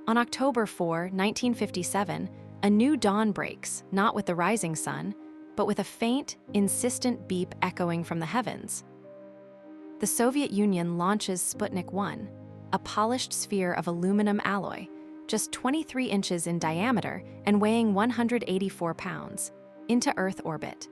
On October 4, 1957, a new dawn breaks, not with the rising sun, but with a faint, insistent beep echoing from the heavens. The Soviet Union launches Sputnik 1, a polished sphere of aluminum alloy, just 23 inches in diameter and weighing 184 pounds, into Earth orbit.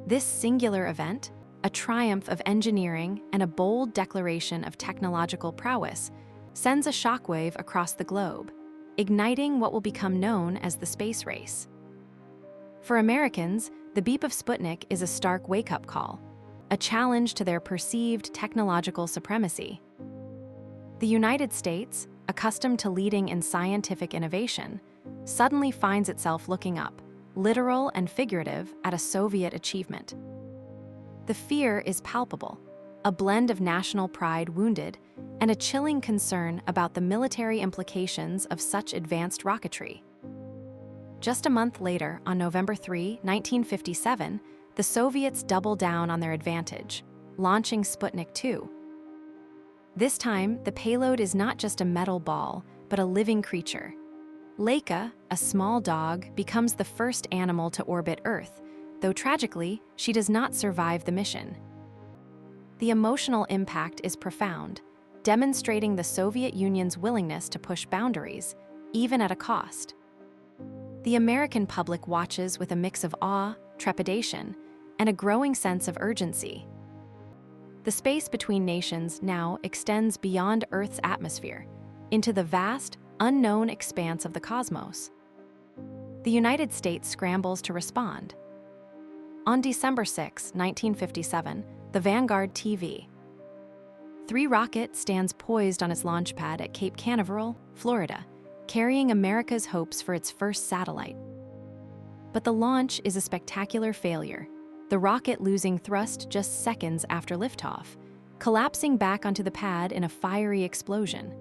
This singular event, a triumph of engineering and a bold declaration of technological prowess, sends a shockwave across the globe, igniting what will become known as the space race. For Americans, the beep of Sputnik is a stark wake-up call, a challenge to their perceived technological supremacy. The United States, accustomed to leading in scientific innovation, suddenly finds itself looking up, literal and figurative, at a Soviet achievement. The fear is palpable, a blend of national pride wounded and a chilling concern about the military implications of such advanced rocketry. Just a month later, on November 3, 1957, the Soviets double down on their advantage, launching Sputnik 2. This time, the payload is not just a metal ball, but a living creature. Laika, a small dog, becomes the first animal to orbit Earth, though tragically, she does not survive the mission. The emotional impact is profound, demonstrating the Soviet Union's willingness to push boundaries, even at a cost. The American public watches with a mix of awe, trepidation, and a growing sense of urgency. The space between nations now extends beyond Earth's atmosphere, into the vast, unknown expanse of the cosmos. The United States scrambles to respond. On December 6, 1957, the Vanguard TV 3 rocket stands poised on its launch pad at Cape Canaveral, Florida, carrying America's hopes for its first satellite. But the launch is a spectacular failure, the rocket losing thrust just seconds after liftoff, collapsing back onto the pad in a fiery explosion.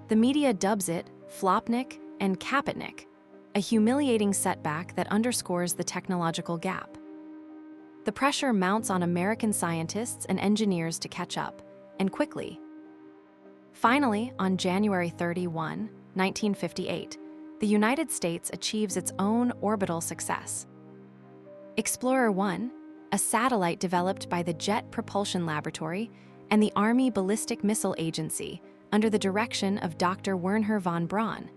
The media dubs it Flopnik and Kapitnik, a humiliating setback that underscores the technological gap. The pressure mounts on American scientists and engineers to catch up, and quickly. Finally, on January 31, 1958, the United States achieves its own orbital success. Explorer 1, a satellite developed by the Jet Propulsion Laboratory and the Army Ballistic Missile Agency under the direction of Dr. Wernher von Braun,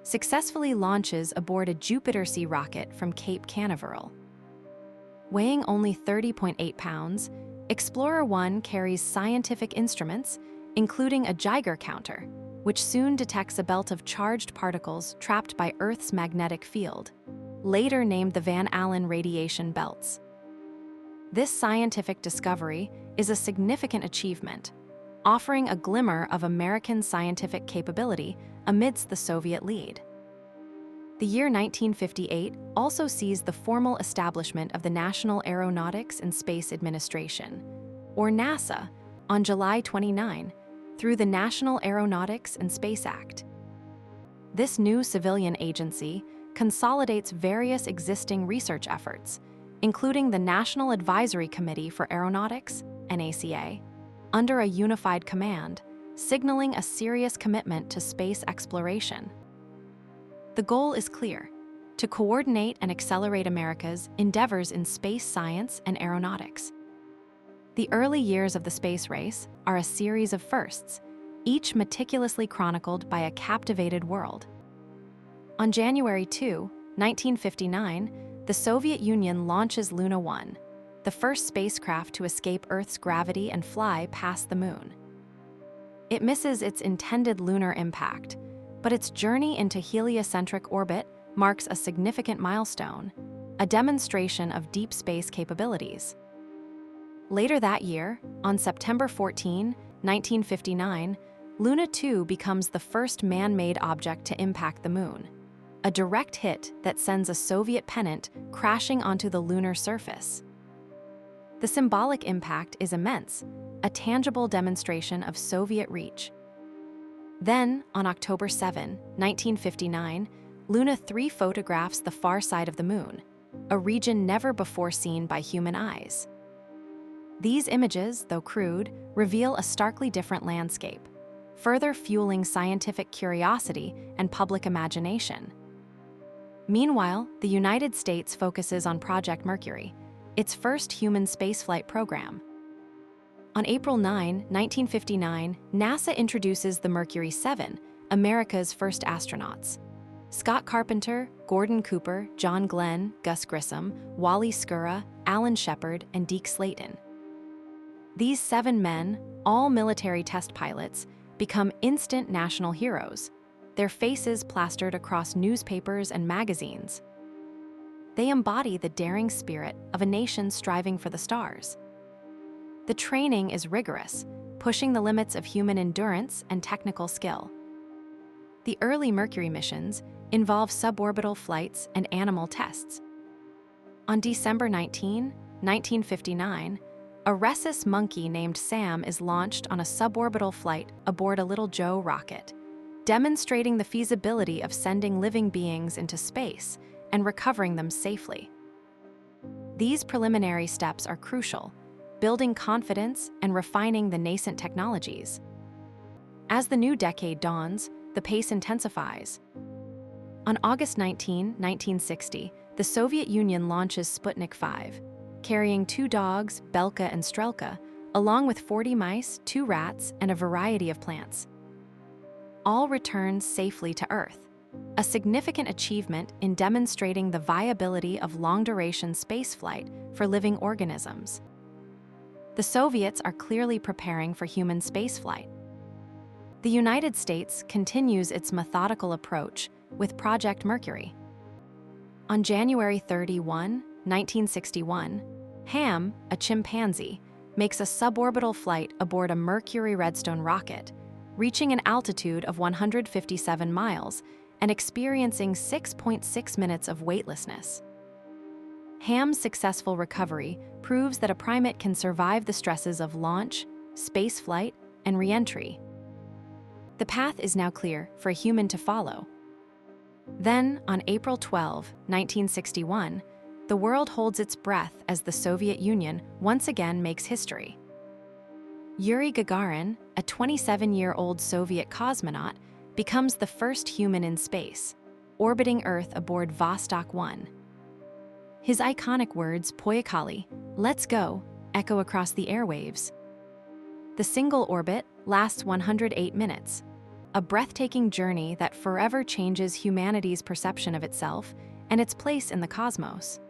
successfully launches aboard a Jupiter C rocket from Cape Canaveral. Weighing only 30.8 pounds, Explorer 1 carries scientific instruments, including a Geiger counter, which soon detects a belt of charged particles trapped by Earth's magnetic field, later named the Van Allen radiation belts. This scientific discovery is a significant achievement, offering a glimmer of American scientific capability amidst the Soviet lead. The year 1958 also sees the formal establishment of the National Aeronautics and Space Administration, or NASA, on July 29, through the National Aeronautics and Space Act. This new civilian agency consolidates various existing research efforts, including the National Advisory Committee for Aeronautics, NACA, under a unified command, signaling a serious commitment to space exploration. The goal is clear: to coordinate and accelerate America's endeavors in space science and aeronautics. The early years of the space race are a series of firsts, each meticulously chronicled by a captivated world. On January 2, 1959, the Soviet Union launches Luna 1, the first spacecraft to escape Earth's gravity and fly past the Moon. It misses its intended lunar impact, but its journey into heliocentric orbit marks a significant milestone, a demonstration of deep space capabilities. Later that year, on September 14, 1959, Luna 2 becomes the first man-made object to impact the Moon, a direct hit that sends a Soviet pennant crashing onto the lunar surface. The symbolic impact is immense, a tangible demonstration of Soviet reach. Then, on October 7, 1959, Luna 3 photographs the far side of the Moon, a region never before seen by human eyes. These images, though crude, reveal a starkly different landscape: further fueling scientific curiosity and public imagination. Meanwhile, the United States focuses on Project Mercury, its first human spaceflight program. On April 9, 1959, NASA introduces the Mercury 7, America's first astronauts. Scott Carpenter, Gordon Cooper, John Glenn, Gus Grissom, Wally Skura, Alan Shepard, and Deke Slayton. These 7 men, all military test pilots, become instant national heroes, their faces plastered across newspapers and magazines. They embody the daring spirit of a nation striving for the stars. The training is rigorous, pushing the limits of human endurance and technical skill. The early Mercury missions involve suborbital flights and animal tests. On December 19, 1959, a rhesus monkey named Sam is launched on a suborbital flight aboard a Little Joe rocket, demonstrating the feasibility of sending living beings into space and recovering them safely. These preliminary steps are crucial, building confidence and refining the nascent technologies. As the new decade dawns, the pace intensifies. On August 19, 1960, the Soviet Union launches Sputnik 5, carrying 2 dogs, Belka and Strelka, along with 40 mice, 2 rats, and a variety of plants. All return safely to Earth, a significant achievement in demonstrating the viability of long-duration spaceflight for living organisms. The Soviets are clearly preparing for human spaceflight. The United States continues its methodical approach with Project Mercury. On January 31, 1961, Ham, a chimpanzee, makes a suborbital flight aboard a Mercury Redstone rocket, reaching an altitude of 157 miles and experiencing 6.6 minutes of weightlessness. Ham's successful recovery proves that a primate can survive the stresses of launch, spaceflight, and re-entry. The path is now clear for a human to follow. Then, on April 12, 1961, the world holds its breath as the Soviet Union once again makes history. Yuri Gagarin, a 27-year-old Soviet cosmonaut, becomes the first human in space, orbiting Earth aboard Vostok 1. His iconic words, "Poyakali," "Let's go," echo across the airwaves. The single orbit lasts 108 minutes, a breathtaking journey that forever changes humanity's perception of itself and its place in the cosmos.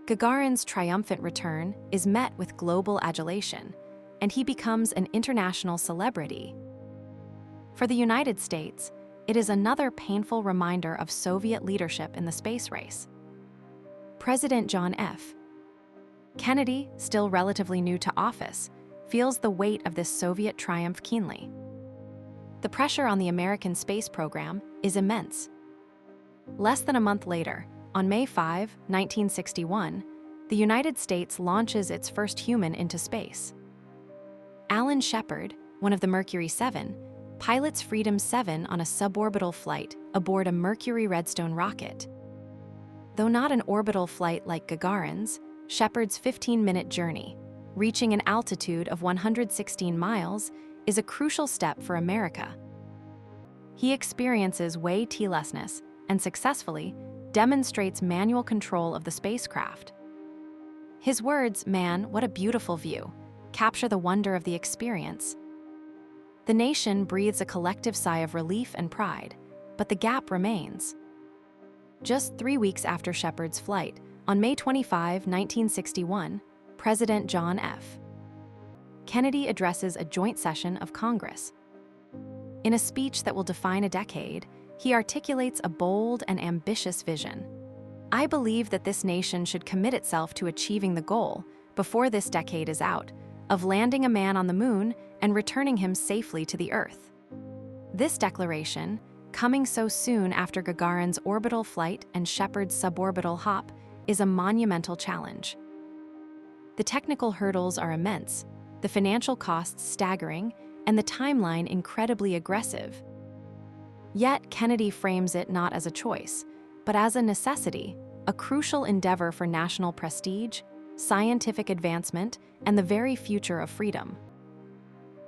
Gagarin's triumphant return is met with global adulation, and he becomes an international celebrity. For the United States, it is another painful reminder of Soviet leadership in the space race. President John F. Kennedy, still relatively new to office, feels the weight of this Soviet triumph keenly. The pressure on the American space program is immense. Less than a month later, on May 5, 1961, the United States launches its first human into space. Alan Shepard, one of the Mercury 7, pilots Freedom 7 on a suborbital flight aboard a Mercury Redstone rocket. Though not an orbital flight like Gagarin's, Shepard's 15-minute journey, reaching an altitude of 116 miles, is a crucial step for America. He experiences weightlessness and successfully demonstrates manual control of the spacecraft. His words, "Man, what a beautiful view," capture the wonder of the experience. The nation breathes a collective sigh of relief and pride, but the gap remains. Just 3 weeks after Shepard's flight, on May 25, 1961, President John F. Kennedy addresses a joint session of Congress. In a speech that will define a decade, he articulates a bold and ambitious vision. "I believe that this nation should commit itself to achieving the goal, before this decade is out, of landing a man on the moon and returning him safely to the Earth." This declaration, coming so soon after Gagarin's orbital flight and Shepard's suborbital hop, is a monumental challenge. The technical hurdles are immense, the financial costs staggering, and the timeline incredibly aggressive. Yet Kennedy frames it not as a choice, but as a necessity, a crucial endeavor for national prestige, scientific advancement, and the very future of freedom.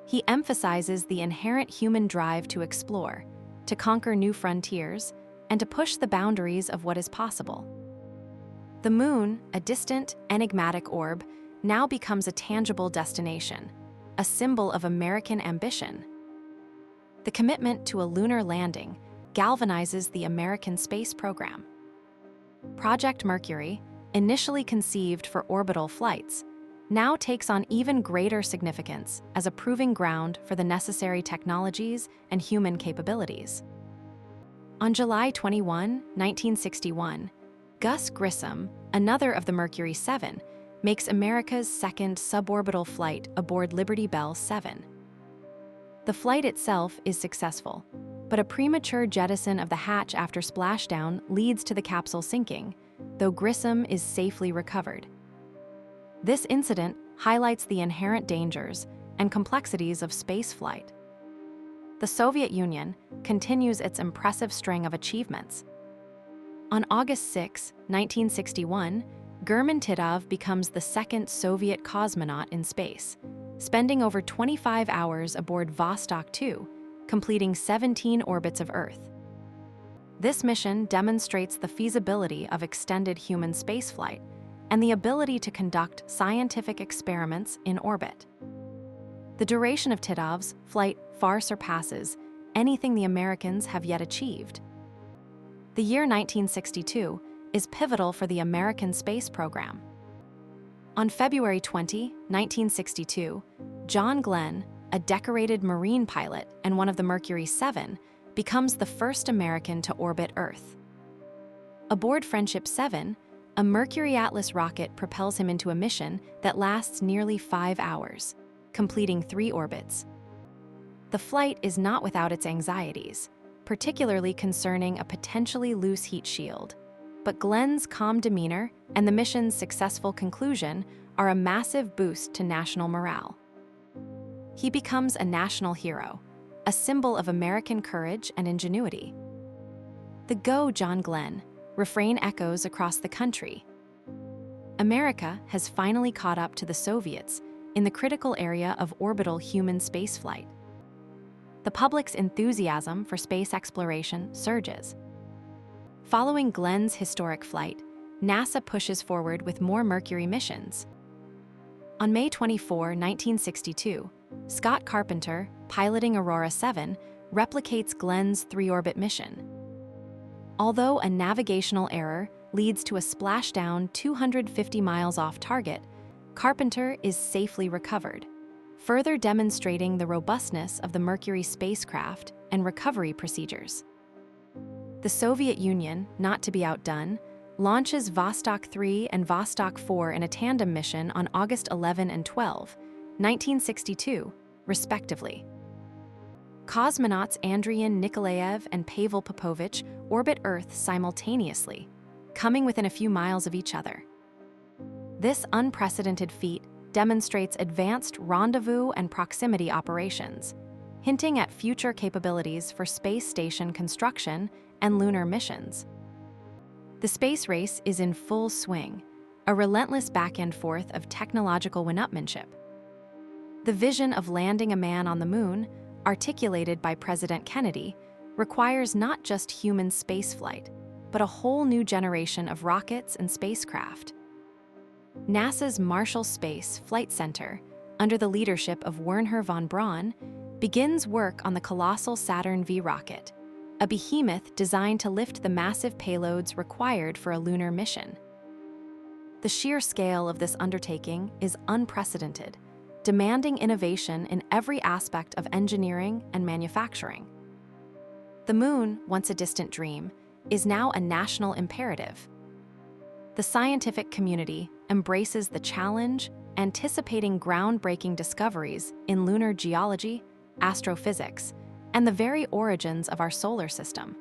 He emphasizes the inherent human drive to explore, to conquer new frontiers, and to push the boundaries of what is possible. The moon, a distant, enigmatic orb, now becomes a tangible destination, a symbol of American ambition. The commitment to a lunar landing galvanizes the American space program. Project Mercury, initially conceived for orbital flights, now takes on even greater significance as a proving ground for the necessary technologies and human capabilities. On July 21, 1961, Gus Grissom, another of the Mercury 7, makes America's second suborbital flight aboard Liberty Bell 7. The flight itself is successful, but a premature jettison of the hatch after splashdown leads to the capsule sinking, though Grissom is safely recovered. This incident highlights the inherent dangers and complexities of spaceflight. The Soviet Union continues its impressive string of achievements. On August 6, 1961, German Titov becomes the second Soviet cosmonaut in space, spending over 25 hours aboard Vostok 2, completing 17 orbits of Earth. This mission demonstrates the feasibility of extended human spaceflight and the ability to conduct scientific experiments in orbit. The duration of Titov's flight far surpasses anything the Americans have yet achieved. The year 1962 is pivotal for the American space program. On February 20, 1962, John Glenn, a decorated Marine pilot and one of the Mercury 7, becomes the first American to orbit Earth. Aboard Friendship 7, a Mercury Atlas rocket propels him into a mission that lasts nearly 5 hours, completing 3 orbits. The flight is not without its anxieties, particularly concerning a potentially loose heat shield. But Glenn's calm demeanor and the mission's successful conclusion are a massive boost to national morale. He becomes a national hero, a symbol of American courage and ingenuity. The "Go, John Glenn" refrain echoes across the country. America has finally caught up to the Soviets in the critical area of orbital human spaceflight. The public's enthusiasm for space exploration surges. Following Glenn's historic flight, NASA pushes forward with more Mercury missions. On May 24, 1962, Scott Carpenter, piloting Aurora 7, replicates Glenn's 3-orbit mission. Although a navigational error leads to a splashdown 250 miles off target, Carpenter is safely recovered, further demonstrating the robustness of the Mercury spacecraft and recovery procedures. The Soviet Union, not to be outdone, launches Vostok 3 and Vostok 4 in a tandem mission on August 11 and 12, 1962, respectively. Cosmonauts Andriy Nikolaev and Pavel Popovich orbit Earth simultaneously, coming within a few miles of each other. This unprecedented feat demonstrates advanced rendezvous and proximity operations, hinting at future capabilities for space station construction and lunar missions. The space race is in full swing, a relentless back-and-forth of technological one-upmanship. The vision of landing a man on the moon, articulated by President Kennedy, requires not just human spaceflight, but a whole new generation of rockets and spacecraft. NASA's Marshall Space Flight Center, under the leadership of Wernher von Braun, begins work on the colossal Saturn V rocket, a behemoth designed to lift the massive payloads required for a lunar mission. The sheer scale of this undertaking is unprecedented, demanding innovation in every aspect of engineering and manufacturing. The moon, once a distant dream, is now a national imperative. The scientific community embraces the challenge, anticipating groundbreaking discoveries in lunar geology, astrophysics, and the very origins of our solar system.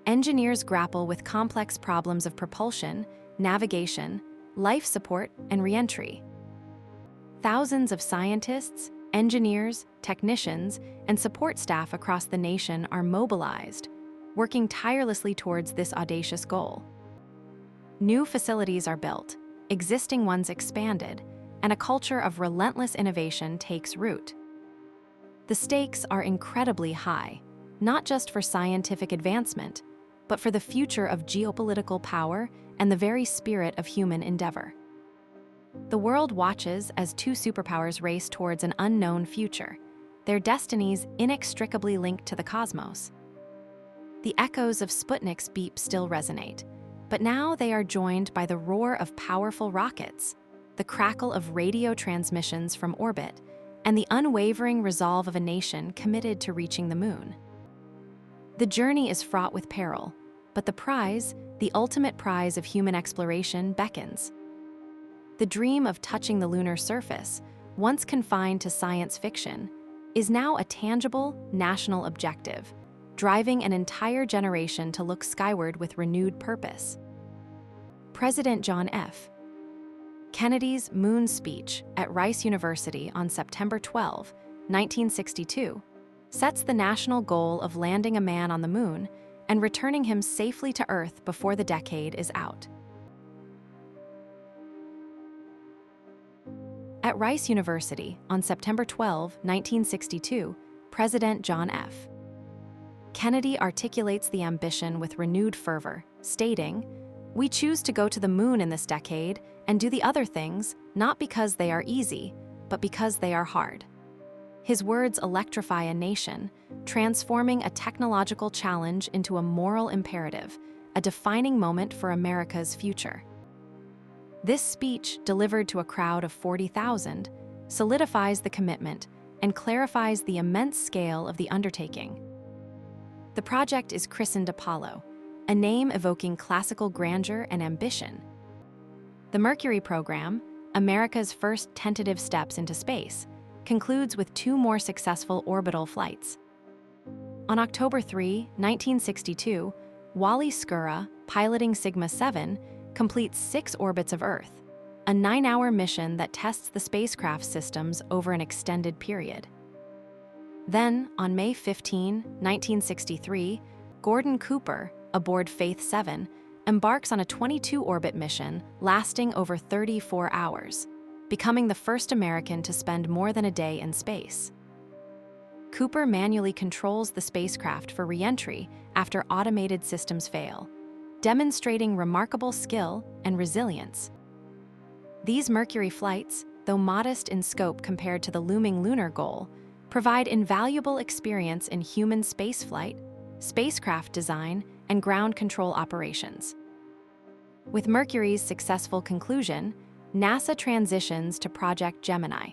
Engineers grapple with complex problems of propulsion, navigation, life support, and re-entry. Thousands of scientists, engineers, technicians, and support staff across the nation are mobilized, working tirelessly towards this audacious goal. New facilities are built, existing ones expanded, and a culture of relentless innovation takes root. The stakes are incredibly high, not just for scientific advancement, but for the future of geopolitical power and the very spirit of human endeavor. The world watches as two superpowers race towards an unknown future, their destinies inextricably linked to the cosmos. The echoes of Sputnik's beep still resonate, but now they are joined by the roar of powerful rockets, the crackle of radio transmissions from orbit, and the unwavering resolve of a nation committed to reaching the moon. The journey is fraught with peril, but the prize, the ultimate prize of human exploration, beckons. The dream of touching the lunar surface, once confined to science fiction, is now a tangible national objective, driving an entire generation to look skyward with renewed purpose. President John F. Kennedy's moon speech at Rice University on September 12, 1962, sets the national goal of landing a man on the moon and returning him safely to Earth before the decade is out. At Rice University on September 12, 1962, President John F. Kennedy articulates the ambition with renewed fervor, stating, "We choose to go to the moon in this decade and do the other things not because they are easy, but because they are hard." His words electrify a nation, transforming a technological challenge into a moral imperative, a defining moment for America's future. This speech, delivered to a crowd of 40,000, solidifies the commitment and clarifies the immense scale of the undertaking. The project is christened Apollo, a name evoking classical grandeur and ambition. The Mercury program, America's first tentative steps into space, concludes with two more successful orbital flights. On October 3, 1962, Wally Skura, piloting Sigma 7, completes 6 orbits of Earth, a 9-hour mission that tests the spacecraft systems over an extended period. Then, on May 15, 1963, Gordon Cooper, aboard Faith 7, embarks on a 22-orbit mission lasting over 34 hours, becoming the first American to spend more than a day in space. Cooper manually controls the spacecraft for re-entry after automated systems fail, demonstrating remarkable skill and resilience. These Mercury flights, though modest in scope compared to the looming lunar goal, provide invaluable experience in human spaceflight, spacecraft design, and ground control operations. With Mercury's successful conclusion, NASA transitions to Project Gemini,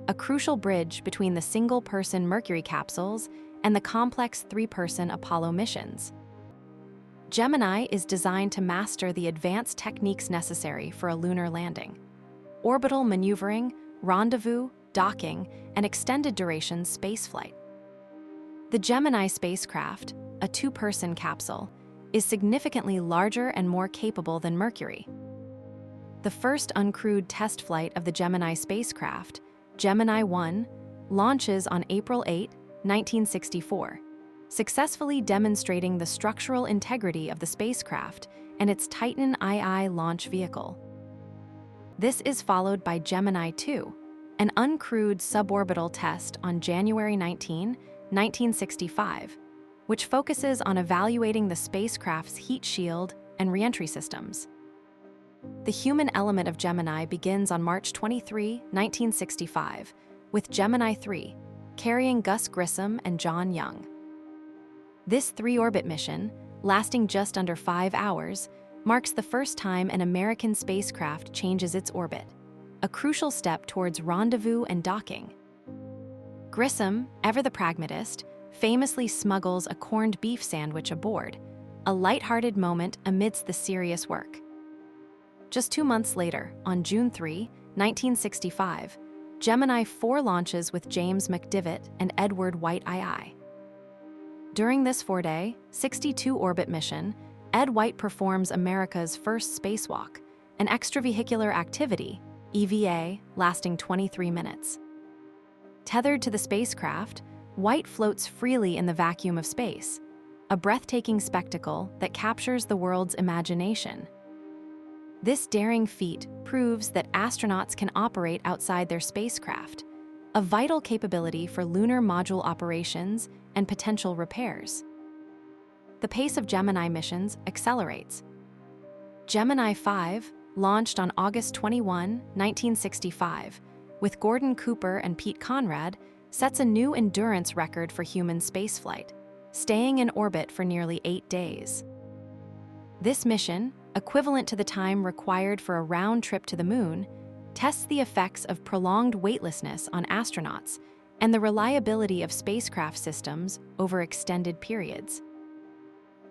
a crucial bridge between the single-person Mercury capsules and the complex 3-person Apollo missions. Gemini is designed to master the advanced techniques necessary for a lunar landing: orbital maneuvering, rendezvous, docking, and extended-duration spaceflight. The Gemini spacecraft, a 2-person capsule, is significantly larger and more capable than Mercury. The first uncrewed test flight of the Gemini spacecraft, Gemini 1, launches on April 8, 1964, successfully demonstrating the structural integrity of the spacecraft and its Titan II launch vehicle. This is followed by Gemini 2, an uncrewed suborbital test on January 19, 1965, which focuses on evaluating the spacecraft's heat shield and reentry systems. The human element of Gemini begins on March 23, 1965, with Gemini 3, carrying Gus Grissom and John Young. This 3-orbit mission, lasting just under 5 hours, marks the first time an American spacecraft changes its orbit, a crucial step towards rendezvous and docking. Grissom, ever the pragmatist, famously smuggles a corned beef sandwich aboard, a lighthearted moment amidst the serious work. Just 2 months later, on June 3, 1965, Gemini 4 launches with James McDivitt and Edward White II. During this 4-day, 62-orbit mission, Ed White performs America's first spacewalk, an extravehicular activity, EVA, lasting 23 minutes. Tethered to the spacecraft, White floats freely in the vacuum of space, a breathtaking spectacle that captures the world's imagination. This daring feat proves that astronauts can operate outside their spacecraft, a vital capability for lunar module operations and potential repairs. The pace of Gemini missions accelerates. Gemini 5, launched on August 21, 1965, with Gordon Cooper and Pete Conrad, sets a new endurance record for human spaceflight, staying in orbit for nearly 8 days. This mission, equivalent to the time required for a round trip to the Moon, tests the effects of prolonged weightlessness on astronauts and the reliability of spacecraft systems over extended periods.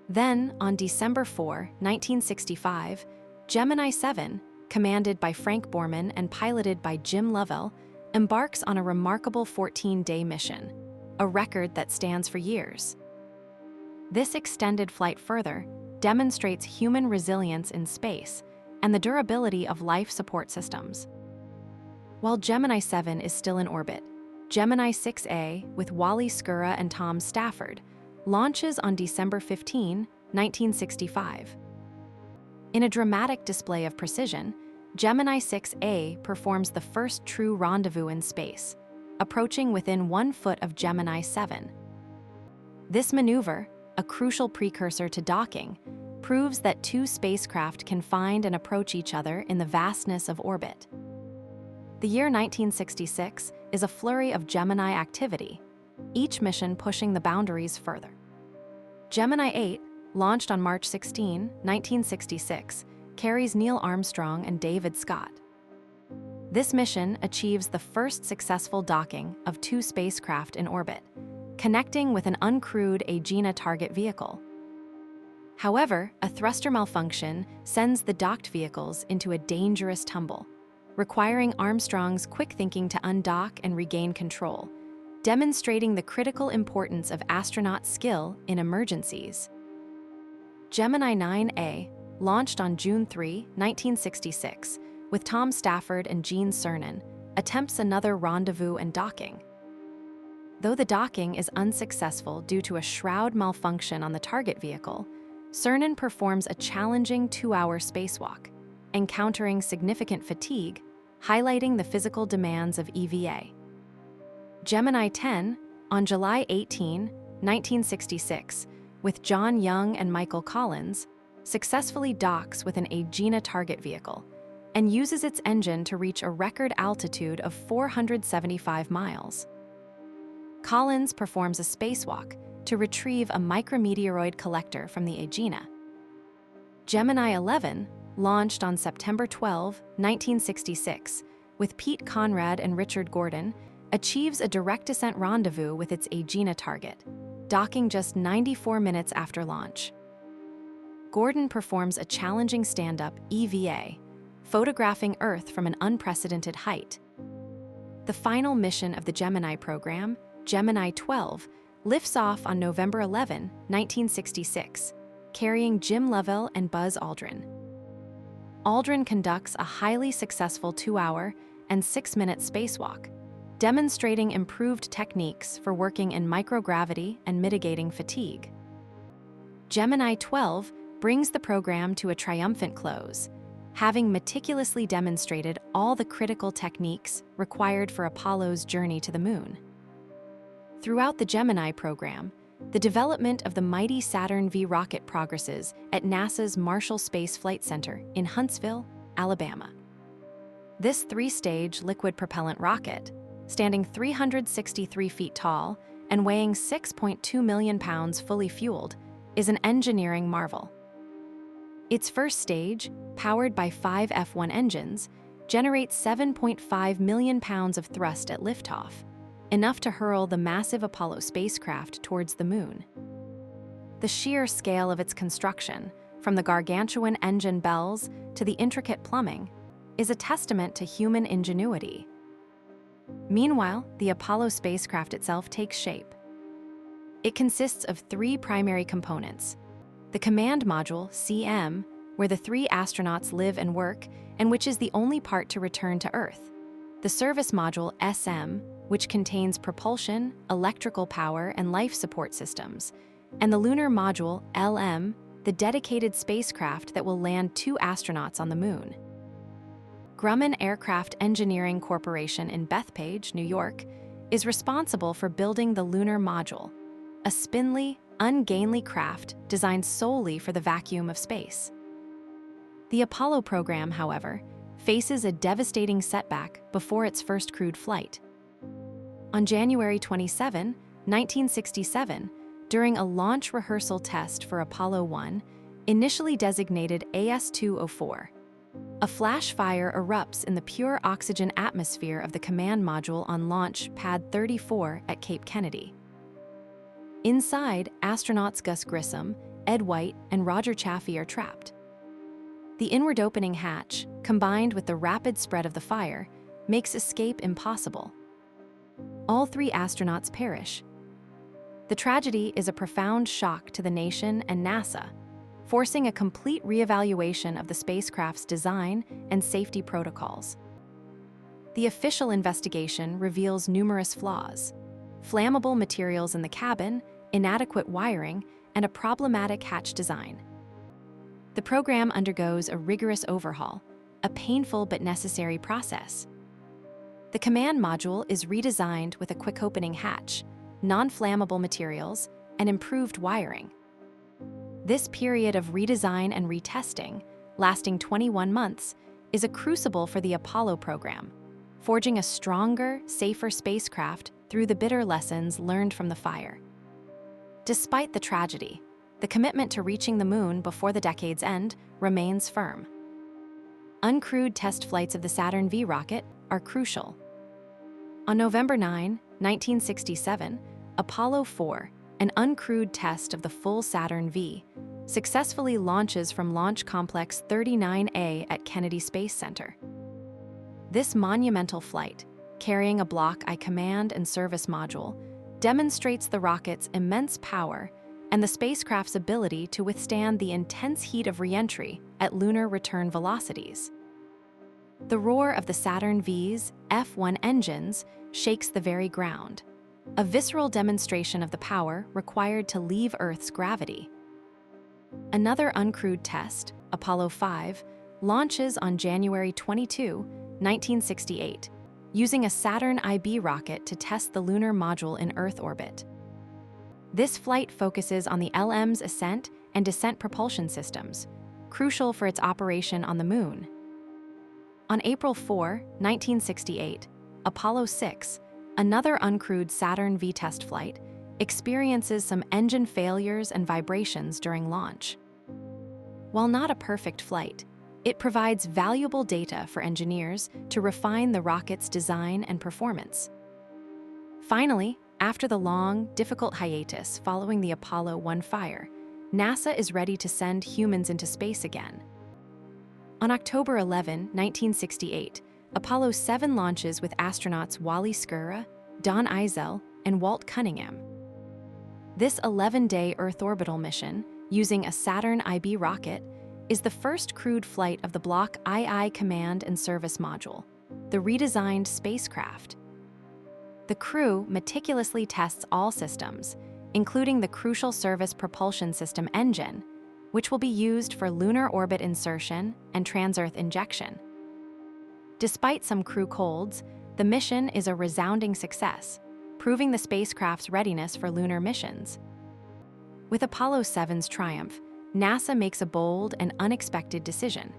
Then, on December 4, 1965, Gemini 7, commanded by Frank Borman and piloted by Jim Lovell, embarks on a remarkable 14-day mission, a record that stands for years. This extended flight further demonstrates human resilience in space and the durability of life support systems. While Gemini 7 is still in orbit, Gemini 6A, with Wally Skura and Tom Stafford, launches on December 15, 1965. In a dramatic display of precision, Gemini 6A performs the first true rendezvous in space, approaching within 1 foot of Gemini 7. This maneuver, a crucial precursor to docking, proves that two spacecraft can find and approach each other in the vastness of orbit. The year 1966 is a flurry of Gemini activity, each mission pushing the boundaries further. Gemini 8, launched on March 16, 1966, carries Neil Armstrong and David Scott. This mission achieves the first successful docking of two spacecraft in orbit, connecting with an uncrewed Agena target vehicle. However, a thruster malfunction sends the docked vehicles into a dangerous tumble, requiring Armstrong's quick thinking to undock and regain control, demonstrating the critical importance of astronaut skill in emergencies. Gemini 9A, launched on June 3, 1966, with Tom Stafford and Gene Cernan, attempts another rendezvous and docking. Though the docking is unsuccessful due to a shroud malfunction on the target vehicle, Cernan performs a challenging 2-hour spacewalk, encountering significant fatigue, highlighting the physical demands of EVA. Gemini 10, on July 18, 1966, with John Young and Michael Collins, successfully docks with an Agena target vehicle and uses its engine to reach a record altitude of 475 miles. Collins performs a spacewalk to retrieve a micrometeoroid collector from the Agena. Gemini 11, launched on September 12, 1966, with Pete Conrad and Richard Gordon, achieves a direct descent rendezvous with its Agena target, docking just 94 minutes after launch. Gordon performs a challenging stand-up EVA, photographing Earth from an unprecedented height. The final mission of the Gemini program, Gemini 12, lifts off on November 11, 1966, carrying Jim Lovell and Buzz Aldrin. Aldrin conducts a highly successful 2-hour and 6-minute spacewalk, demonstrating improved techniques for working in microgravity and mitigating fatigue. Gemini 12 brings the program to a triumphant close, having meticulously demonstrated all the critical techniques required for Apollo's journey to the Moon. Throughout the Gemini program, the development of the mighty Saturn V rocket progresses at NASA's Marshall Space Flight Center in Huntsville, Alabama. This 3-stage liquid propellant rocket, standing 363 feet tall and weighing 6.2 million pounds fully fueled, is an engineering marvel. Its first stage, powered by 5 F1 engines, generates 7.5 million pounds of thrust at liftoff, enough to hurl the massive Apollo spacecraft towards the Moon. The sheer scale of its construction, from the gargantuan engine bells to the intricate plumbing, is a testament to human ingenuity. Meanwhile, the Apollo spacecraft itself takes shape. It consists of 3 primary components: the command module, CM, where the 3 astronauts live and work, and which is the only part to return to Earth; the service module, SM, which contains propulsion, electrical power, and life support systems; and the lunar module, LM, the dedicated spacecraft that will land 2 astronauts on the Moon. Grumman Aircraft Engineering Corporation in Bethpage, New York, is responsible for building the lunar module, a spindly, ungainly craft designed solely for the vacuum of space. The Apollo program, however, faces a devastating setback before its first crewed flight. On January 27, 1967, during a launch rehearsal test for Apollo 1, initially designated AS-204, a flash fire erupts in the pure oxygen atmosphere of the command module on Launch Pad 34 at Cape Kennedy. Inside, astronauts Gus Grissom, Ed White, and Roger Chaffee are trapped. The inward opening hatch, combined with the rapid spread of the fire, makes escape impossible. All 3 astronauts perish. The tragedy is a profound shock to the nation and NASA, forcing a complete reevaluation of the spacecraft's design and safety protocols. The official investigation reveals numerous flaws: flammable materials in the cabin, inadequate wiring, and a problematic hatch design. The program undergoes a rigorous overhaul, a painful but necessary process. The command module is redesigned with a quick opening hatch, non-flammable materials, and improved wiring. This period of redesign and retesting, lasting 21 months, is a crucible for the Apollo program, forging a stronger, safer spacecraft through the bitter lessons learned from the fire. Despite the tragedy, the commitment to reaching the moon before the decade's end remains firm. Uncrewed test flights of the Saturn V rocket are crucial. On November 9, 1967, Apollo 4, an uncrewed test of the full Saturn V, successfully launches from Launch Complex 39A at Kennedy Space Center. This monumental flight, carrying a Block I command and service module, demonstrates the rocket's immense power and the spacecraft's ability to withstand the intense heat of re-entry at lunar return velocities. The roar of the Saturn V's F1 engines shakes the very ground, a visceral demonstration of the power required to leave Earth's gravity. Another uncrewed test, Apollo 5, launches on January 22, 1968, using a Saturn IB rocket to test the lunar module in Earth orbit. This flight focuses on the LM's ascent and descent propulsion systems, crucial for its operation on the Moon. On April 4, 1968, Apollo 6, another uncrewed Saturn V test flight, experiences some engine failures and vibrations during launch. While not a perfect flight, it provides valuable data for engineers to refine the rocket's design and performance. Finally, after the long, difficult hiatus following the Apollo 1 fire, NASA is ready to send humans into space again. On October 11, 1968, Apollo 7 launches with astronauts Wally Schirra, Don Eisel, and Walt Cunningham. This 11-day Earth orbital mission, using a Saturn IB rocket, is the first crewed flight of the Block II command and service module, the redesigned spacecraft. The crew meticulously tests all systems, including the crucial service propulsion system engine, which will be used for lunar orbit insertion and trans-Earth injection. Despite some crew colds, the mission is a resounding success, proving the spacecraft's readiness for lunar missions. With Apollo 7's triumph, NASA makes a bold and unexpected decision.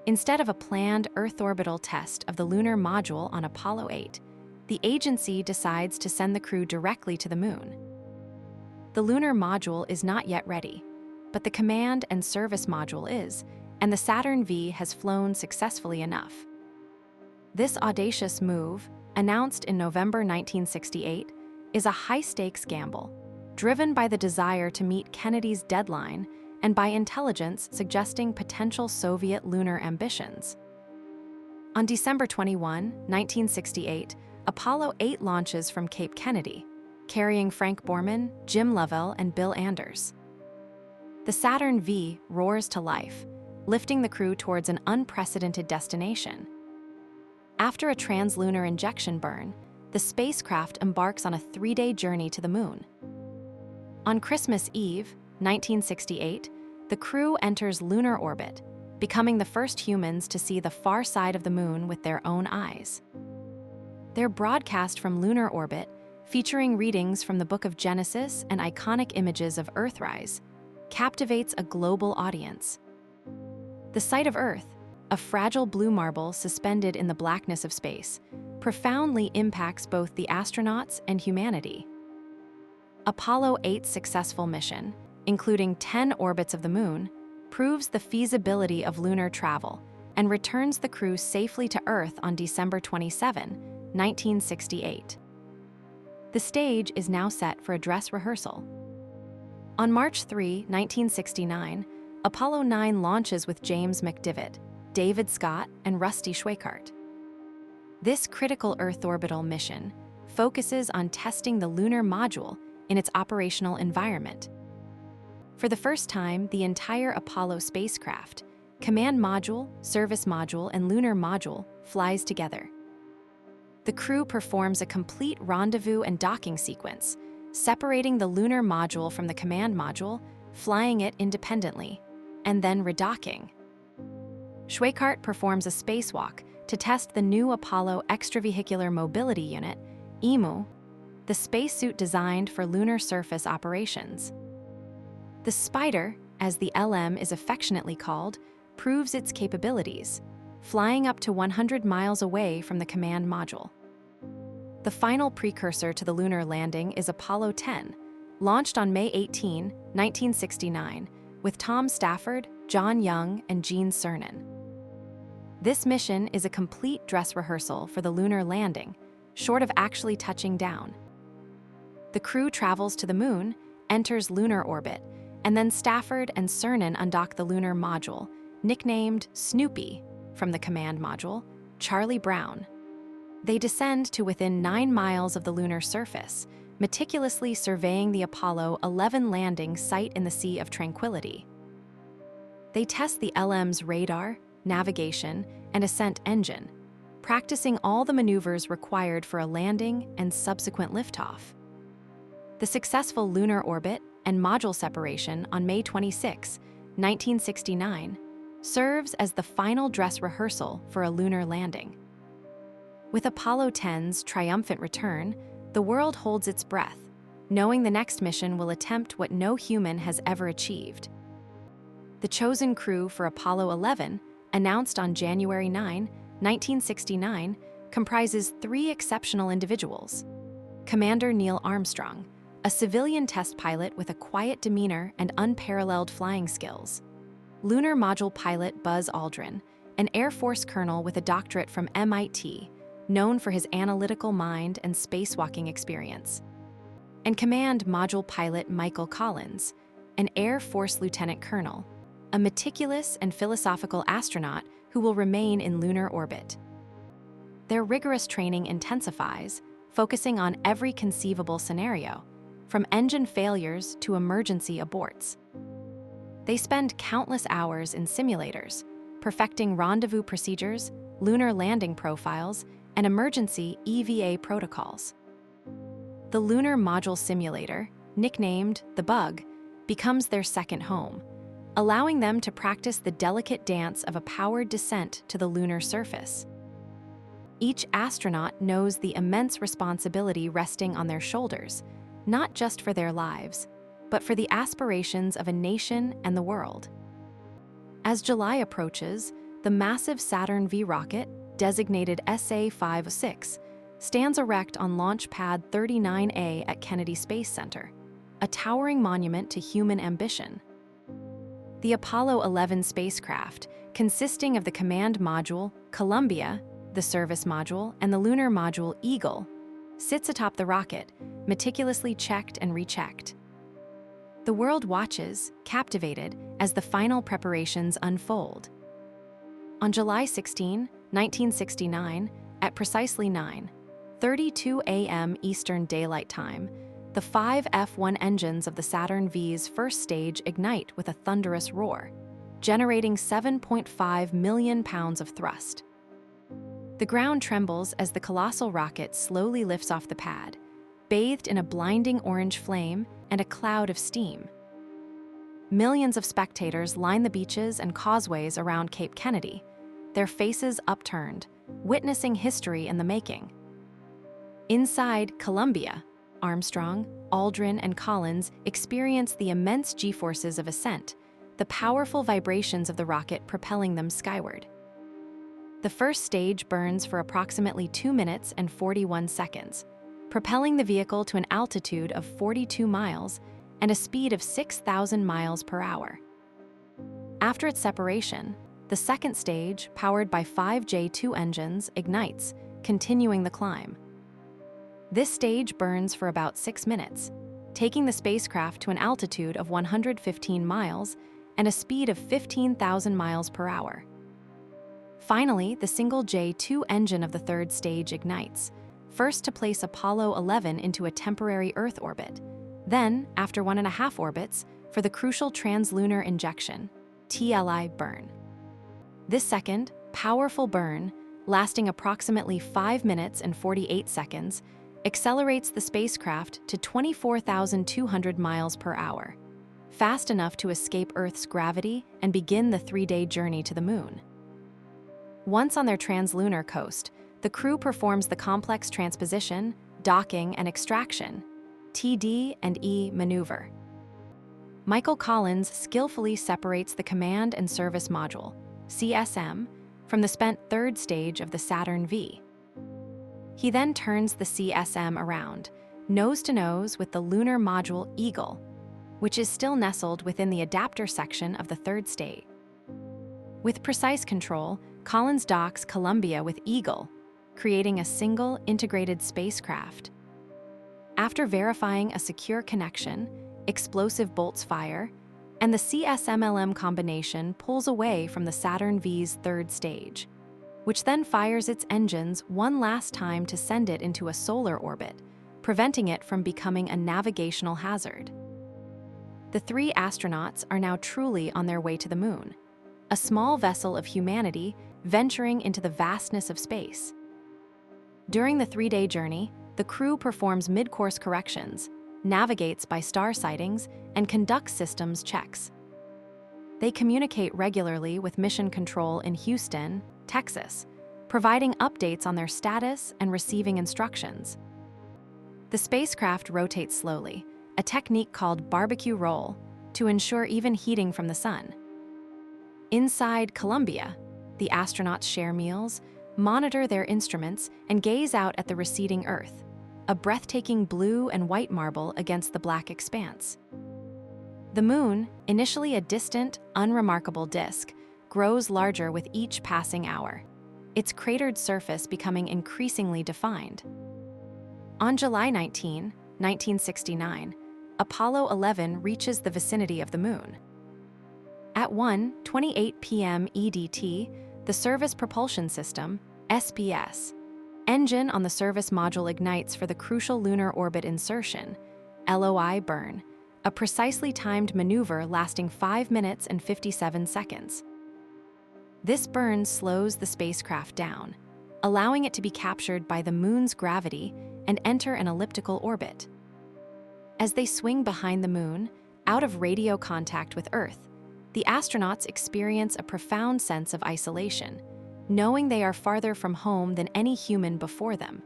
Instead of a planned Earth orbital test of the lunar module on Apollo 8, the agency decides to send the crew directly to the Moon. The lunar module is not yet ready, but the command and service module is, and the Saturn V has flown successfully enough. This audacious move, announced in November 1968, is a high-stakes gamble, driven by the desire to meet Kennedy's deadline and by intelligence suggesting potential Soviet lunar ambitions. On December 21, 1968, Apollo 8 launches from Cape Kennedy, carrying Frank Borman, Jim Lovell, and Bill Anders. The Saturn V roars to life, lifting the crew towards an unprecedented destination. After a translunar injection burn, the spacecraft embarks on a 3-day journey to the Moon. On Christmas Eve, 1968, the crew enters lunar orbit, becoming the first humans to see the far side of the moon with their own eyes. Their broadcast from lunar orbit, featuring readings from the Book of Genesis and iconic images of Earthrise, captivates a global audience. The sight of Earth, a fragile blue marble suspended in the blackness of space, profoundly impacts both the astronauts and humanity. Apollo 8's successful mission, including 10 orbits of the moon, proves the feasibility of lunar travel and returns the crew safely to Earth on December 27, 1968. The stage is now set for a dress rehearsal. On March 3, 1969, Apollo 9 launches with James McDivitt, David Scott, and Rusty Schweickart. This critical Earth orbital mission focuses on testing the lunar module in its operational environment. For the first time, the entire Apollo spacecraft, command module, service module, and lunar module, flies together. The crew performs a complete rendezvous and docking sequence, separating the lunar module from the command module, flying it independently, and then redocking. Schweickart performs a spacewalk to test the new Apollo Extravehicular Mobility Unit, EMU, the spacesuit designed for lunar surface operations. The Spider, as the LM is affectionately called, proves its capabilities, flying up to 100 miles away from the command module. The final precursor to the lunar landing is Apollo 10, launched on May 18, 1969, with Tom Stafford, John Young, and Gene Cernan. This mission is a complete dress rehearsal for the lunar landing, short of actually touching down. The crew travels to the moon, enters lunar orbit, and then Stafford and Cernan undock the lunar module, nicknamed Snoopy from the command module, Charlie Brown. They descend to within 9 miles of the lunar surface, meticulously surveying the Apollo 11 landing site in the Sea of Tranquility. They test the LM's radar, navigation, and ascent engine, practicing all the maneuvers required for a landing and subsequent liftoff. The successful lunar orbit and module separation on May 26, 1969, serves as the final dress rehearsal for a lunar landing. With Apollo 10's triumphant return, the world holds its breath, knowing the next mission will attempt what no human has ever achieved. The chosen crew for Apollo 11, announced on January 9, 1969, comprises 3 exceptional individuals. Commander Neil Armstrong, a civilian test pilot with a quiet demeanor and unparalleled flying skills. Lunar Module pilot Buzz Aldrin, an Air Force colonel with a doctorate from MIT, known for his analytical mind and spacewalking experience. And Command Module pilot Michael Collins, an Air Force lieutenant colonel, a meticulous and philosophical astronaut who will remain in lunar orbit. Their rigorous training intensifies, focusing on every conceivable scenario, from engine failures to emergency aborts. They spend countless hours in simulators, perfecting rendezvous procedures, lunar landing profiles, and emergency EVA protocols. The Lunar Module Simulator, nicknamed the Bug, becomes their second home, allowing them to practice the delicate dance of a powered descent to the lunar surface. Each astronaut knows the immense responsibility resting on their shoulders, not just for their lives, but for the aspirations of a nation and the world. As July approaches, the massive Saturn V rocket, designated SA-506, stands erect on Launch Pad 39A at Kennedy Space Center, a towering monument to human ambition. The Apollo 11 spacecraft, consisting of the command module, Columbia, the service module, and the lunar module, Eagle, sits atop the rocket, meticulously checked and rechecked. The world watches, captivated, as the final preparations unfold. On July 16, 1969, at precisely 9:32 a.m. Eastern Daylight Time, the 5 F-1 engines of the Saturn V's first stage ignite with a thunderous roar, generating 7.5 million pounds of thrust. The ground trembles as the colossal rocket slowly lifts off the pad, bathed in a blinding orange flame and a cloud of steam. Millions of spectators line the beaches and causeways around Cape Kennedy, their faces upturned, witnessing history in the making. Inside Columbia, Armstrong, Aldrin, and Collins experienced the immense G-forces of ascent, the powerful vibrations of the rocket propelling them skyward. The first stage burns for approximately 2 minutes and 41 seconds, propelling the vehicle to an altitude of 42 miles and a speed of 6,000 miles per hour. After its separation, the second stage, powered by 5 J2 engines, ignites, continuing the climb. This stage burns for about 6 minutes, taking the spacecraft to an altitude of 115 miles and a speed of 15,000 miles per hour. Finally, the single J2 engine of the third stage ignites, first to place Apollo 11 into a temporary Earth orbit, then, after 1.5 orbits, for the crucial translunar injection, TLI burn. This second, powerful burn, lasting approximately 5 minutes and 48 seconds, accelerates the spacecraft to 24,200 miles per hour, fast enough to escape Earth's gravity and begin the 3-day journey to the Moon. Once on their translunar coast, the crew performs the complex transposition, docking, and extraction, TD and E maneuver. Michael Collins skillfully separates the Command and Service Module, CSM, from the spent third stage of the Saturn V. He then turns the CSM around, nose to nose with the lunar module Eagle, which is still nestled within the adapter section of the third stage. With precise control, Collins docks Columbia with Eagle, creating a single integrated spacecraft. After verifying a secure connection, explosive bolts fire, and the CSM-LM combination pulls away from the Saturn V's third stage, which then fires its engines one last time to send it into a solar orbit, preventing it from becoming a navigational hazard. The 3 astronauts are now truly on their way to the Moon, a small vessel of humanity venturing into the vastness of space. During the 3-day journey, the crew performs mid-course corrections, navigates by star sightings, and conducts systems checks. They communicate regularly with Mission Control in Houston, Texas, providing updates on their status and receiving instructions. The spacecraft rotates slowly, a technique called barbecue roll, to ensure even heating from the sun. Inside Columbia, the astronauts share meals, monitor their instruments, and gaze out at the receding Earth, a breathtaking blue and white marble against the black expanse. The Moon, initially a distant, unremarkable disk, grows larger with each passing hour, its cratered surface becoming increasingly defined. On July 19, 1969, Apollo 11 reaches the vicinity of the Moon. At 1:28 p.m. EDT, the Service Propulsion System, SPS, engine on the service module ignites for the crucial lunar orbit insertion, LOI burn, a precisely timed maneuver lasting 5 minutes and 57 seconds. This burn slows the spacecraft down, allowing it to be captured by the Moon's gravity and enter an elliptical orbit. As they swing behind the Moon, out of radio contact with Earth, the astronauts experience a profound sense of isolation, knowing they are farther from home than any human before them.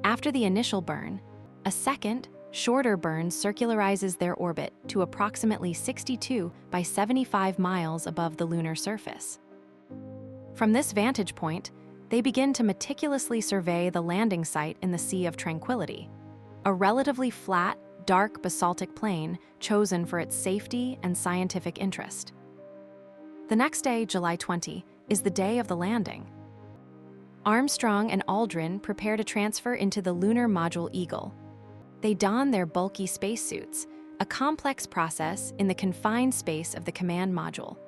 After the initial burn, a second, shorter burn circularizes their orbit to approximately 62 by 75 miles above the lunar surface. From this vantage point, they begin to meticulously survey the landing site in the Sea of Tranquility, a relatively flat, dark basaltic plain chosen for its safety and scientific interest. The next day, July 20, is the day of the landing. Armstrong and Aldrin prepare to transfer into the lunar module Eagle. They don their bulky spacesuits, a complex process in the confined space of the command module.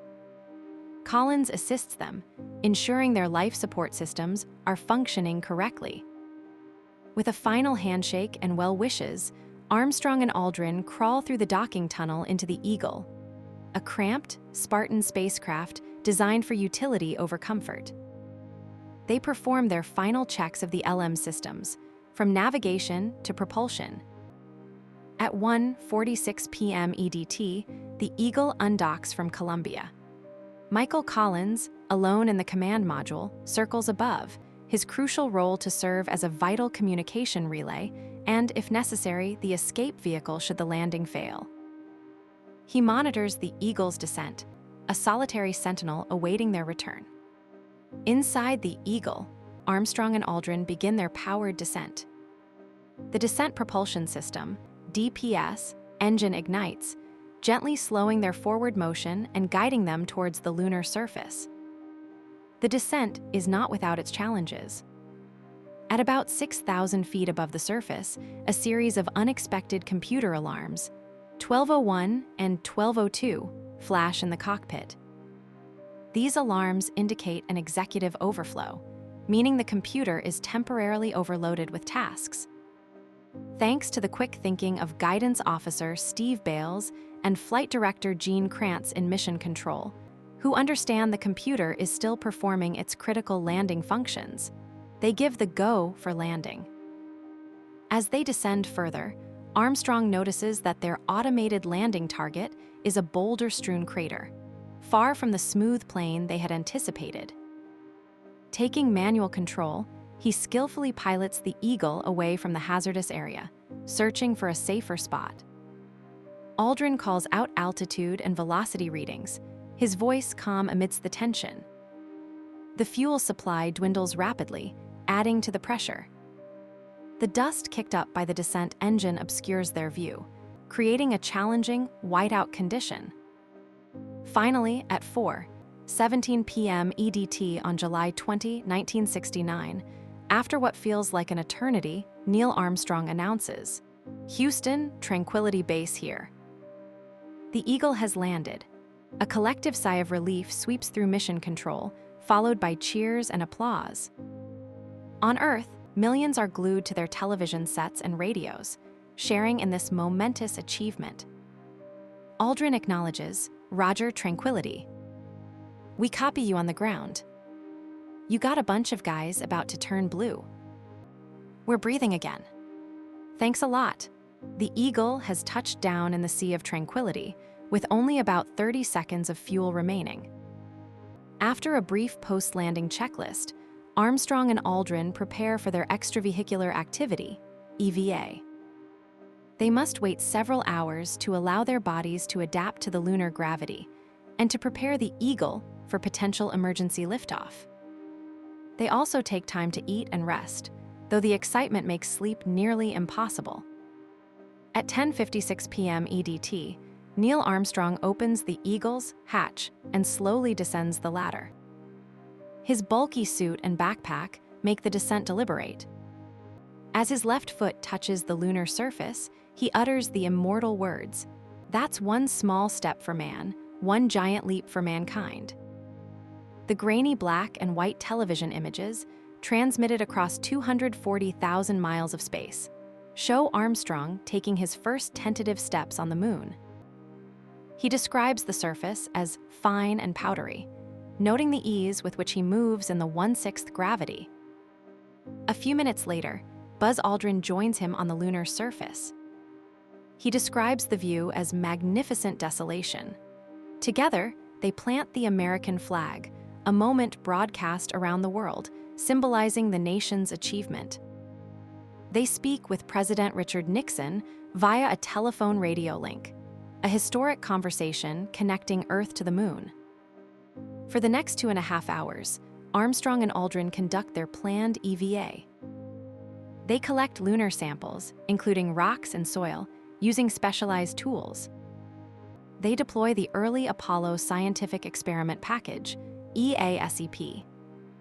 Collins assists them, ensuring their life support systems are functioning correctly. With a final handshake and well wishes, Armstrong and Aldrin crawl through the docking tunnel into the Eagle, a cramped, Spartan spacecraft designed for utility over comfort. They perform their final checks of the LM systems, from navigation to propulsion. At 1:46 p.m. EDT, the Eagle undocks from Columbia. Michael Collins, alone in the command module, circles above, his crucial role to serve as a vital communication relay and, if necessary, the escape vehicle should the landing fail. He monitors the Eagle's descent, a solitary sentinel awaiting their return. Inside the Eagle, Armstrong and Aldrin begin their powered descent. The Descent Propulsion System, DPS, engine ignites, gently slowing their forward motion and guiding them towards the lunar surface. The descent is not without its challenges. At about 6,000 feet above the surface, a series of unexpected computer alarms, 1201 and 1202, flash in the cockpit. These alarms indicate an executive overflow, meaning the computer is temporarily overloaded with tasks. Thanks to the quick thinking of Guidance Officer Steve Bales and Flight Director Gene Krantz in Mission Control, who understand the computer is still performing its critical landing functions, they give the go for landing. As they descend further, Armstrong notices that their automated landing target is a boulder-strewn crater, far from the smooth plane they had anticipated. Taking manual control, he skillfully pilots the Eagle away from the hazardous area, searching for a safer spot. Aldrin calls out altitude and velocity readings, his voice calm amidst the tension. The fuel supply dwindles rapidly, adding to the pressure. The dust kicked up by the descent engine obscures their view, creating a challenging, whiteout condition. Finally, at 4:17 p.m. EDT on July 20, 1969, after what feels like an eternity, Neil Armstrong announces, "Houston, Tranquility Base here." The Eagle has landed. A collective sigh of relief sweeps through Mission Control, followed by cheers and applause. On Earth, millions are glued to their television sets and radios, sharing in this momentous achievement. Aldrin acknowledges, "Roger, Tranquility. We copy you on the ground. You got a bunch of guys about to turn blue. We're breathing again. Thanks a lot." The Eagle has touched down in the Sea of Tranquility, with only about 30 seconds of fuel remaining. After a brief post-landing checklist, Armstrong and Aldrin prepare for their extravehicular activity, EVA. They must wait several hours to allow their bodies to adapt to the lunar gravity and to prepare the Eagle for potential emergency liftoff. They also take time to eat and rest, though the excitement makes sleep nearly impossible. At 10:56 p.m. EDT, Neil Armstrong opens the Eagle's hatch and slowly descends the ladder. His bulky suit and backpack make the descent deliberate. As his left foot touches the lunar surface, he utters the immortal words, "That's one small step for man, one giant leap for mankind." The grainy black and white television images, transmitted across 240,000 miles of space, show Armstrong taking his first tentative steps on the moon. He describes the surface as fine and powdery, noting the ease with which he moves in the 1/6 gravity. A few minutes later, Buzz Aldrin joins him on the lunar surface. He describes the view as magnificent desolation. Together, they plant the American flag, a moment broadcast around the world, symbolizing the nation's achievement. They speak with President Richard Nixon via a telephone radio link, a historic conversation connecting Earth to the moon. For the next 2.5 hours, Armstrong and Aldrin conduct their planned EVA. They collect lunar samples, including rocks and soil, using specialized tools. They deploy the early Apollo Scientific Experiment Package, EASEP,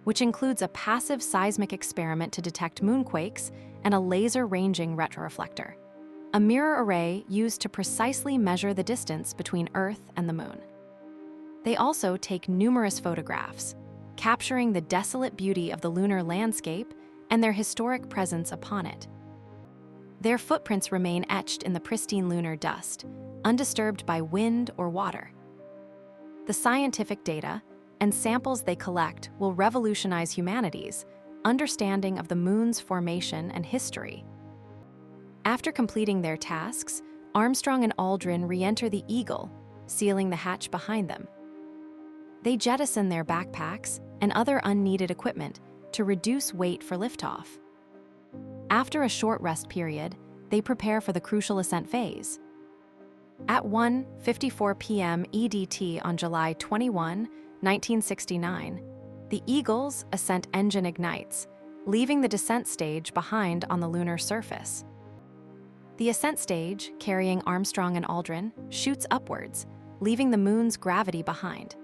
which includes a passive seismic experiment to detect moonquakes and a laser-ranging retroreflector, a mirror array used to precisely measure the distance between Earth and the moon. They also take numerous photographs, capturing the desolate beauty of the lunar landscape and their historic presence upon it. Their footprints remain etched in the pristine lunar dust, undisturbed by wind or water. The scientific data and samples they collect will revolutionize humanity's understanding of the moon's formation and history. After completing their tasks, Armstrong and Aldrin re-enter the Eagle, sealing the hatch behind them. They jettison their backpacks and other unneeded equipment to reduce weight for liftoff. After a short rest period, they prepare for the crucial ascent phase. At 1:54 p.m. EDT on July 21, 1969, the Eagle's ascent engine ignites, leaving the descent stage behind on the lunar surface. The ascent stage, carrying Armstrong and Aldrin, shoots upwards, leaving the moon's gravity behind.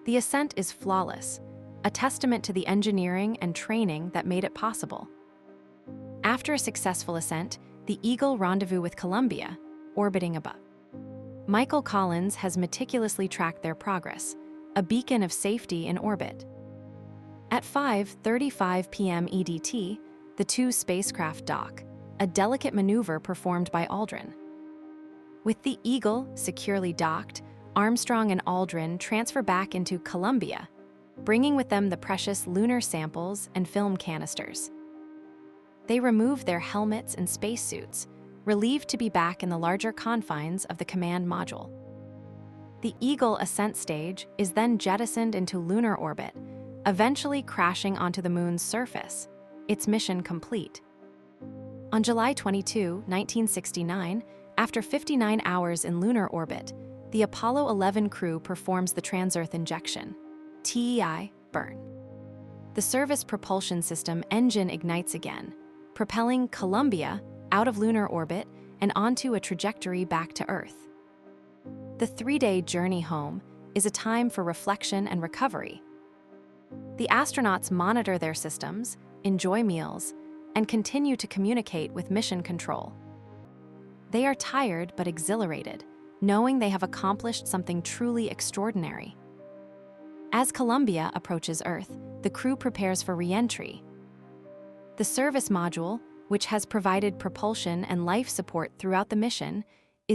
The ascent is flawless, a testament to the engineering and training that made it possible. After a successful ascent, the Eagle rendezvous with Columbia, orbiting above. Michael Collins has meticulously tracked their progress, a beacon of safety in orbit. At 5:35 p.m. EDT, the two spacecraft dock, a delicate maneuver performed by Aldrin. With the Eagle securely docked, Armstrong and Aldrin transfer back into Columbia, bringing with them the precious lunar samples and film canisters. They remove their helmets and spacesuits, relieved to be back in the larger confines of the command module. The Eagle ascent stage is then jettisoned into lunar orbit, eventually crashing onto the moon's surface, its mission complete. On July 22, 1969, after 59 hours in lunar orbit, the Apollo 11 crew performs the Trans-Earth Injection, TEI, burn. The service propulsion system engine ignites again, propelling Columbia out of lunar orbit and onto a trajectory back to Earth. The 3-day journey home is a time for reflection and recovery. The astronauts monitor their systems, enjoy meals, and continue to communicate with mission control. They are tired but exhilarated, knowing they have accomplished something truly extraordinary. As Columbia approaches Earth, the crew prepares for re-entry. The service module, which has provided propulsion and life support throughout the mission,